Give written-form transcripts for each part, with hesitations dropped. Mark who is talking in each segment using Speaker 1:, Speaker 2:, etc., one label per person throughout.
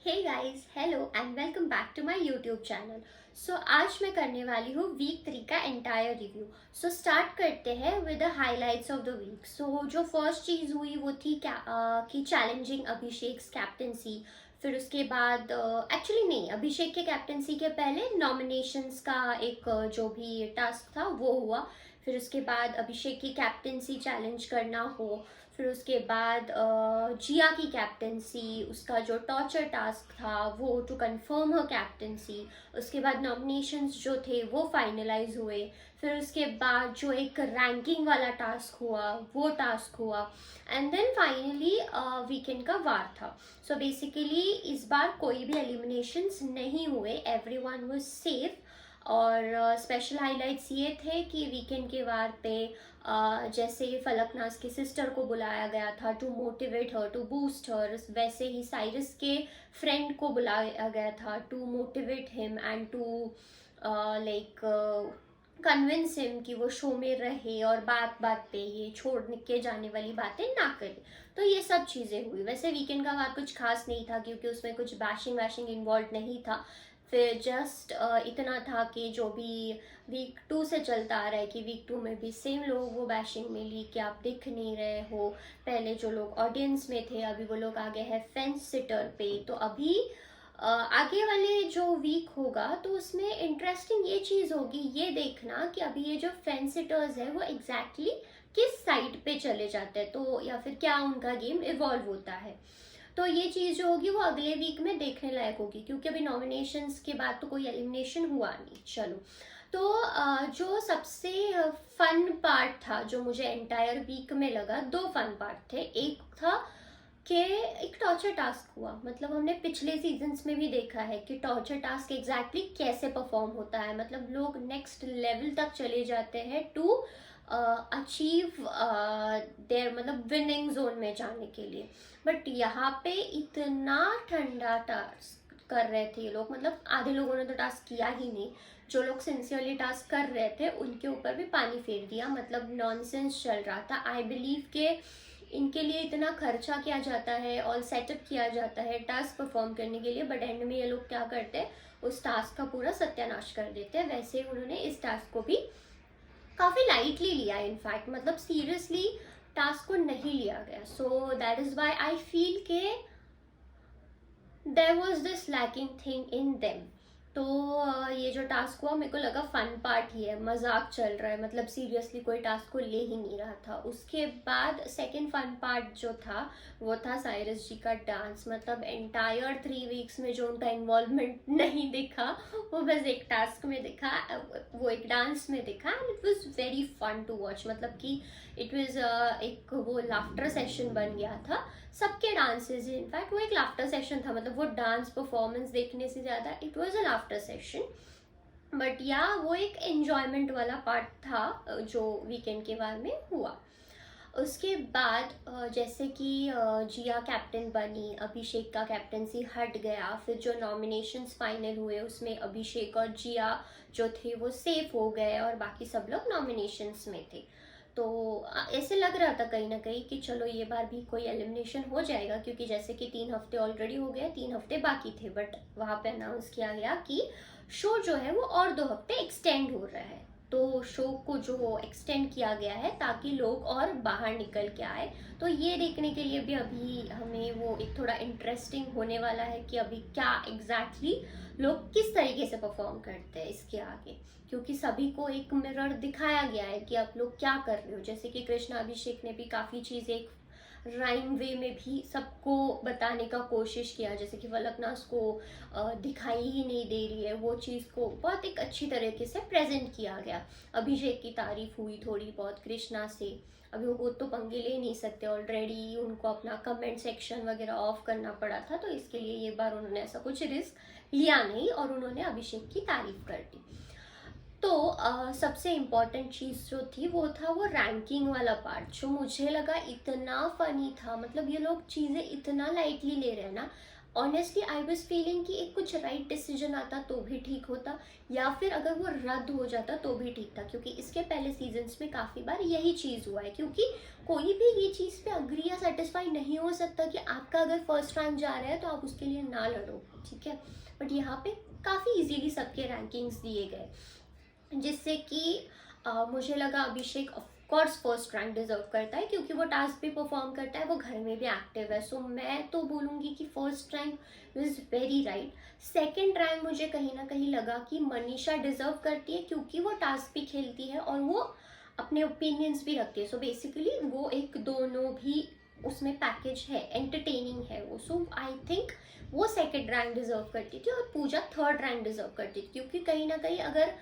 Speaker 1: Hey guys, hello and welcome back to my YouTube channel. So आज मैं करने वाली हूँ वीक 3 का एंटायर रिव्यू। सो स्टार्ट करते हैं with the highlights of the week. So जो फर्स्ट चीज़ हुई वो थी कि चैलेंजिंग अभिषेक कैप्टनसी। फिर उसके बाद एक्चुअली नहीं, अभिषेक के कैप्टनसी के पहले नॉमिनेशंस का एक जो भी टास्क था वो हुआ। फिर उसके बाद अभिषेक की कैप्टनसी चैलेंज करना हो। फिर उसके बाद जिया की कैप्टनसी, उसका जो टॉर्चर टास्क था वो टू कंफर्म हर कैप्टनसी। उसके बाद नॉमिनेशंस जो थे वो फाइनलाइज हुए। फिर उसके बाद जो एक रैंकिंग वाला टास्क हुआ वो टास्क हुआ। एंड देन फाइनली वीकेंड का वार था। सो बेसिकली इस बार कोई भी एलिमिनेशंस नहीं हुए, एवरीवन वाज सेफ। और स्पेशल हाइलाइट्स ये थे कि वीकेंड के वार पे जैसे फलकनाज के सिस्टर को बुलाया गया था to motivate her, to boost her, वैसे ही साइरस के फ्रेंड को बुलाया गया था to motivate him and to like convince him कि वो शो में रहे और बात बात पे ये छोड़ के जाने वाली बातें ना करे। तो ये सब चीज़ें हुई। वैसे वीकेंड का वार कुछ खास नहीं था क्योंकि उसमें कुछ बैशिंग वैशिंग इन्वॉल्व नहीं था। फिर जस्ट इतना था कि जो भी वीक 2 से चलता आ रहा है कि वीक 2 में भी सेम लोग वो बैशिंग मिली कि आप दिख नहीं रहे हो। पहले जो लोग ऑडियंस में थे अभी वो लोग आ गए हैं फेंस सिटर पे। तो अभी आगे वाले जो वीक होगा तो उसमें इंटरेस्टिंग ये चीज़ होगी ये देखना कि अभी ये जो फेंस सिटर्स है वो एग्जैक्टली किस साइड पे चले जाते हैं, तो या फिर क्या उनका गेम इवॉल्व होता है। तो ये चीज़ जो होगी वो अगले वीक में देखने लायक होगी क्योंकि अभी नॉमिनेशंस के बाद तो कोई एलिमिनेशन हुआ नहीं। चलो, तो जो सबसे फन पार्ट था जो मुझे एंटायर वीक में लगा, दो फन पार्ट थे। एक था कि एक टॉर्चर टास्क हुआ। मतलब हमने पिछले सीजन्स में भी देखा है कि टॉर्चर टास्क एग्जैक्टली कैसे परफॉर्म होता है। मतलब लोग नेक्स्ट लेवल तक चले जाते हैं टू अचीव देयर, मतलब विनिंग जोन में जाने के लिए। बट यहाँ पे इतना ठंडा टास्क कर रहे थे ये लोग, मतलब आधे लोगों ने तो टास्क किया ही नहीं। जो लोग सिंसियरली टास्क कर रहे थे उनके ऊपर भी पानी फेर दिया। मतलब नॉनसेंस चल रहा था। आई बिलीव के इनके लिए इतना खर्चा किया जाता है और सेटअप किया जाता है टास्क परफॉर्म करने के लिए, बट एंड में ये लोग क्या करते हैं, उस टास्क का पूरा सत्यानाश कर देते हैं। वैसे उन्होंने इस टास्क को भी काफ़ी लाइटली लिया। इनफैक्ट मतलब सीरियसली टास्क को नहीं लिया गया। So that is why I feel के there was this lacking thing in them. तो ये जो टास्क हुआ मेरे को लगा फन पार्ट ही है, मजाक चल रहा है, मतलब सीरियसली कोई टास्क को ले ही नहीं रहा था। उसके बाद सेकंड फन पार्ट जो था वो था साइरस जी का डांस। मतलब एंटायर 3 वीक्स में जो उनका इन्वॉल्वमेंट नहीं दिखा वो बस एक टास्क में दिखा, वो एक डांस में दिखा। And it was very fun to watch. मतलब कि इट वॉज एक वो लाफ्टर सेशन बन गया था सबके डांसेस। इनफैक्ट वो एक लाफ्टर सेशन था, मतलब वो डांस परफॉर्मेंस देखने से ज़्यादा it was a laughter session. But या वो एक एंजॉयमेंट वाला पार्ट था जो वीकेंड के बारे में हुआ। उसके बाद जैसे कि जिया कैप्टन बनी, अभिषेक का कैप्टनसी हट गया। फिर जो नॉमिनेशंस फाइनल हुए उसमें अभिषेक और जिया जो थे वो सेफ हो गए और बाकी सब लोग नॉमिनेशंस में थे। तो ऐसे लग रहा था कहीं ना कहीं कि चलो ये बार भी कोई एलिमिनेशन हो जाएगा क्योंकि जैसे कि 3 हफ्ते ऑलरेडी हो गए, 3 हफ्ते बाकी थे। बट वहाँ पे अनाउंस किया गया कि शो जो है वो और 2 हफ्ते एक्सटेंड हो रहा है। तो शो को जो एक्सटेंड किया गया है ताकि लोग और बाहर निकल के आए। तो ये देखने के लिए भी अभी हमें वो एक थोड़ा इंटरेस्टिंग होने वाला है कि अभी क्या एग्जैक्टली लोग किस तरीके से परफॉर्म करते हैं इसके आगे। क्योंकि सभी को एक मिरर दिखाया गया है कि आप लोग क्या कर रहे हो। जैसे कि कृष्णा अभिषेक ने भी काफ़ी चीज़ें एक राइम वे में भी सबको बताने का कोशिश किया। जैसे कि फलकनाज को दिखाई ही नहीं दे रही है, वो चीज़ को बहुत एक अच्छी तरीके से प्रेजेंट किया गया। अभिषेक की तारीफ हुई थोड़ी बहुत कृष्णा से। अभी वो तो पंगे ले नहीं सकते, ऑलरेडी उनको अपना कमेंट सेक्शन वगैरह ऑफ करना पड़ा था। तो इसके लिए ये बार उन्होंने ऐसा कुछ रिस्क लिया नहीं और उन्होंने अभिषेक की तारीफ कर दी। तो सबसे इम्पॉर्टेंट चीज़ जो थी वो था वो रैंकिंग वाला पार्ट, जो मुझे लगा इतना फनी था। मतलब ये लोग चीज़ें इतना लाइटली ले रहे हैं ना। ऑनेस्टली आई वाज फीलिंग कि एक कुछ राइट डिसीजन आता तो भी ठीक होता, या फिर अगर वो रद्द हो जाता तो भी ठीक था, क्योंकि इसके पहले सीजन्स में काफ़ी बार यही चीज़ हुआ है। क्योंकि कोई भी ये चीज़ पे अग्री या सेटिस्फाई नहीं हो सकता कि आपका अगर फर्स्ट रैंक जा रहा है तो आप उसके लिए ना लड़ो, ठीक है। बट यहाँ पे काफ़ी इजीली सबके रैंकिंग्स दिए गए, जिससे कि मुझे लगा Abhishek of course first rank deserve करता है, क्योंकि वो टास्क भी परफॉर्म करता है, वो घर में भी एक्टिव है। सो मैं तो बोलूँगी कि first rank is very right. Second rank मुझे कहीं ना कहीं लगा कि मनीषा डिजर्व करती है, क्योंकि वो टास्क भी खेलती है और वो अपने ओपिनियंस भी रखती है। सो बेसिकली वो एक दोनों भी उसमें पैकेज है, एंटरटेनिंग है वो। सो आई थिंक वो सेकंड रैंक डिजर्व करती थी और पूजा थर्ड रैंक डिजर्व करती थी, क्योंकि कहीं ना कहीं अगर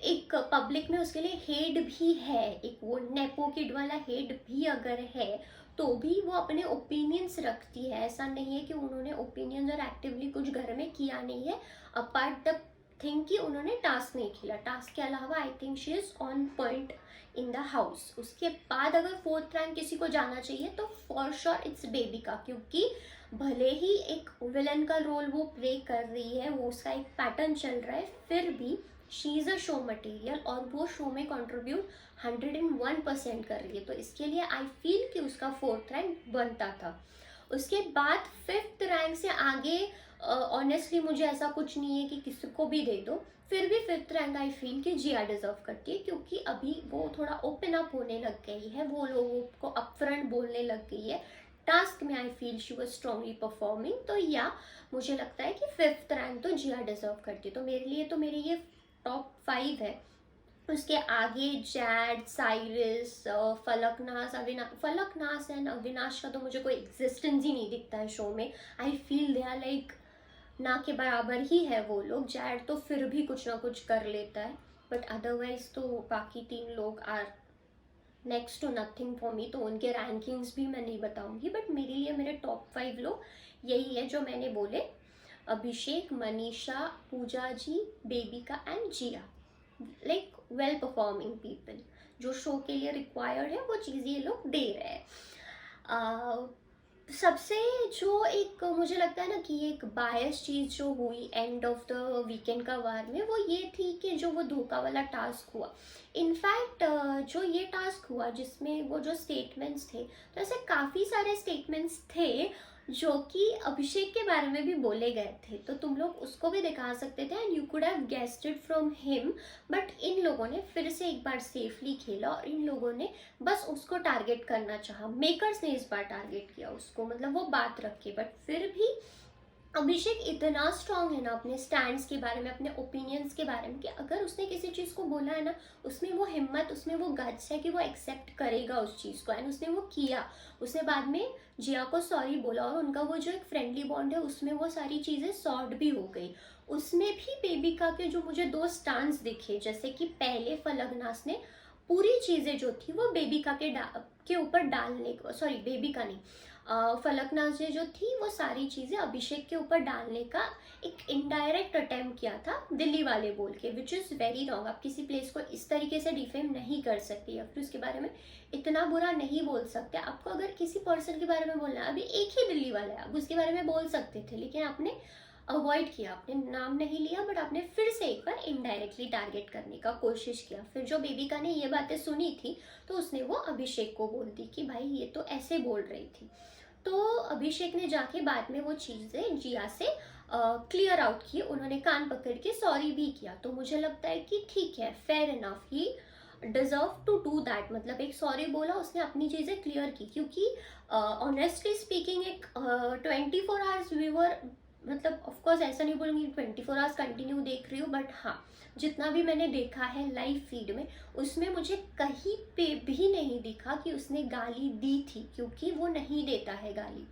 Speaker 1: एक पब्लिक में उसके लिए हेड भी है, एक वो नेपो किड वाला हेड भी अगर है, तो भी वो अपने ओपिनियंस रखती है। ऐसा नहीं है कि उन्होंने ओपिनियंस और एक्टिवली कुछ घर में किया नहीं है, अपार्ट द थिंक कि उन्होंने टास्क नहीं खेला। टास्क के अलावा I think she is on point in the house. उसके बाद अगर फोर्थ रैंक किसी को जाना चाहिए तो फॉर श्योर इट्स बेबिका, क्योंकि भले ही एक विलन का रोल वो प्ले कर रही है, वो उसका एक पैटर्न चल रहा है, फिर भी she is a show material और वो शो में कंट्रीब्यूट 101% कर रही है। तो इसके लिए आई फील कि उसका फोर्थ रैंक बनता था। उसके बाद फिफ्थ रैंक से आगे ऑनेस्टली मुझे ऐसा कुछ नहीं है कि किसी को भी दे दो, फिर भी फिफ्थ रैंक आई फील कि जिया डिजर्व करती है, क्योंकि अभी वो थोड़ा ओपन अप होने लग गई है, वो लोगों को अपफ्रंट बोलने लग गई है। टास्क में I feel she was strongly performing. तो या मुझे लगता है कि फिफ्थ रैंक तो जिया डिजर्व करती है। तो मेरे लिए तो मेरे ये टॉप 5 है। उसके आगे Z, Cyrus, Falaknaz, Falaknaz and Avinash का तो मुझे कोई एग्जिस्टेंस ही नहीं दिखता है शो में। I feel they are like ना के बराबर ही है वो लोग। जैड तो फिर भी कुछ ना कुछ कर लेता है, बट अदरवाइज तो बाकी 3 लोग are next to nothing for me. तो उनके रैंकिंग्स भी मैं नहीं बताऊंगी, बट मेरे लिए मेरे टॉप 5 लोग यही है जो मैंने बोले: Abhishek, Manisha, Pooja ji, Bebika and Jiya. Like well performing people, जो शो के लिए रिक्वायर्ड है वो चीज़ ये लोग दे रहे हैं। सबसे जो एक मुझे लगता है ना कि एक बायस चीज़ जो हुई एंड ऑफ द वीकेंड का वार में, वो ये थी कि जो वो धोखा वाला टास्क हुआ। इनफैक्ट जो ये टास्क हुआ जिसमें वो जो स्टेटमेंट्स थे, तो ऐसे काफ़ी सारे स्टेटमेंट्स थे जो कि अभिषेक के बारे में भी बोले गए थे, तो तुम लोग उसको भी दिखा सकते थे and you could have guessed it from him. But in लोगों ने फिर से एक बार सेफली खेला और इन लोगों ने बस उसको टारगेट करना चाहा। मेकर्स ने इस बार टारगेट किया उसको, मतलब वो बात रखी। बट फिर भी अभिषेक इतना स्ट्रांग है ना अपने स्टैंड्स के बारे में, अपने ओपिनियंस के बारे में, कि अगर उसने किसी चीज़ को बोला है ना, उसमें वो हिम्मत, उसमें वो गट्स है कि वो एक्सेप्ट करेगा उस चीज़ को। एंड उसने वो किया। उसने बाद में जिया को सॉरी बोला और उनका वो जो एक फ्रेंडली बॉन्ड है उसमें वो सारी चीज़ें सॉर्ट भी हो गई। उसमें भी बेबिका के जो मुझे 2 स्टांस दिखे, जैसे कि पहले फलगनास ने पूरी चीज़ें जो थी वो बेबिका के ऊपर डालने, सॉरी बेबिका नहीं, फलकनाज ने जो थी वो सारी चीज़ें अभिषेक के ऊपर डालने का एक इनडायरेक्ट अटेम्प्ट किया था दिल्ली वाले बोल के, विच इज़ वेरी रॉन्ग। आप किसी प्लेस को इस तरीके से डिफेम नहीं कर सकती या फिर उसके बारे में इतना बुरा नहीं बोल सकते। आपको अगर किसी पर्सन के बारे में बोलना है, अभी एक ही दिल्ली वाला है, आप उसके बारे में बोल सकते थे, लेकिन आपने अवॉइड किया, आपने नाम नहीं लिया, बट आपने फिर से एक बार इनडायरेक्टली टारगेट करने का कोशिश किया। फिर जो बेबिका ने ये बातें सुनी थी तो उसने वो अभिषेक को बोल दी कि भाई ये तो ऐसे बोल रही थी। तो अभिषेक ने जाके बाद में वो चीज़ें जिया से क्लियर आउट की, उन्होंने कान पकड़ के सॉरी भी किया। तो मुझे लगता है कि ठीक है, fair enough, he deserve to do that. मतलब एक सॉरी बोला, उसने अपनी चीज़ें क्लियर की, क्योंकि ऑनेस्टली स्पीकिंग एक 24 आवर्स व्यूअर, मतलब ऑफकोर्स ऐसा नहीं बोलूँगी 24 आवर्स कंटिन्यू देख रही हूँ, बट हाँ जितना भी मैंने देखा है लाइव फीड में, उसमें मुझे कहीं पे भी नहीं दिखा कि उसने गाली दी थी, क्योंकि वो नहीं देता है गाली।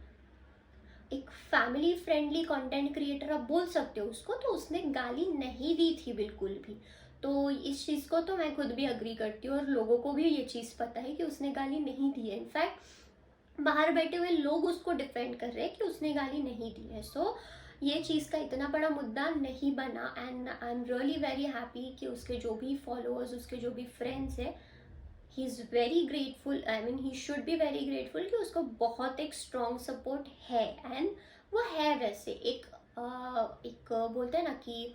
Speaker 1: एक फैमिली फ्रेंडली कंटेंट क्रिएटर आप बोल सकते हो उसको, तो उसने गाली नहीं दी थी बिल्कुल भी। तो इस चीज़ को तो मैं खुद भी अग्री करती हूँ और लोगों को भी ये चीज़ पता है कि उसने गाली नहीं दी है। इनफैक्ट बाहर बैठे हुए लोग उसको डिफेंड कर रहे हैं कि उसने गाली नहीं दी है। सो ये चीज़ का इतना बड़ा मुद्दा नहीं बना and I am really very happy कि उसके जो भी फॉलोअर्स, उसके जो भी फ्रेंड्स हैं, he is very grateful, I mean he should be very grateful कि उसको बहुत एक स्ट्रॉन्ग सपोर्ट है। एंड वो है वैसे एक बोलते हैं ना कि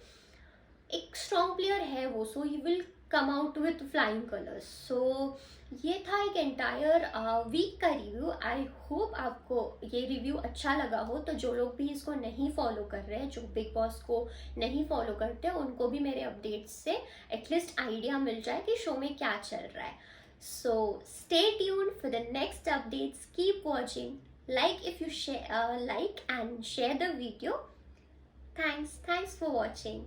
Speaker 1: एक स्ट्रॉन्ग प्लेयर है वो, so he will come out with flying colours. So ये था एक एंटायर वीक का रिव्यू। आई होप आपको ये रिव्यू अच्छा लगा हो। तो जो लोग भी इसको नहीं फॉलो कर रहे हैं, जो बिग बॉस को नहीं फॉलो करते, उनको भी मेरे अपडेट्स से एटलीस्ट आइडिया मिल जाए कि शो में क्या चल रहा है। So stay tuned for the next updates, keep watching, like if you share like and share the video. Thanks for watching.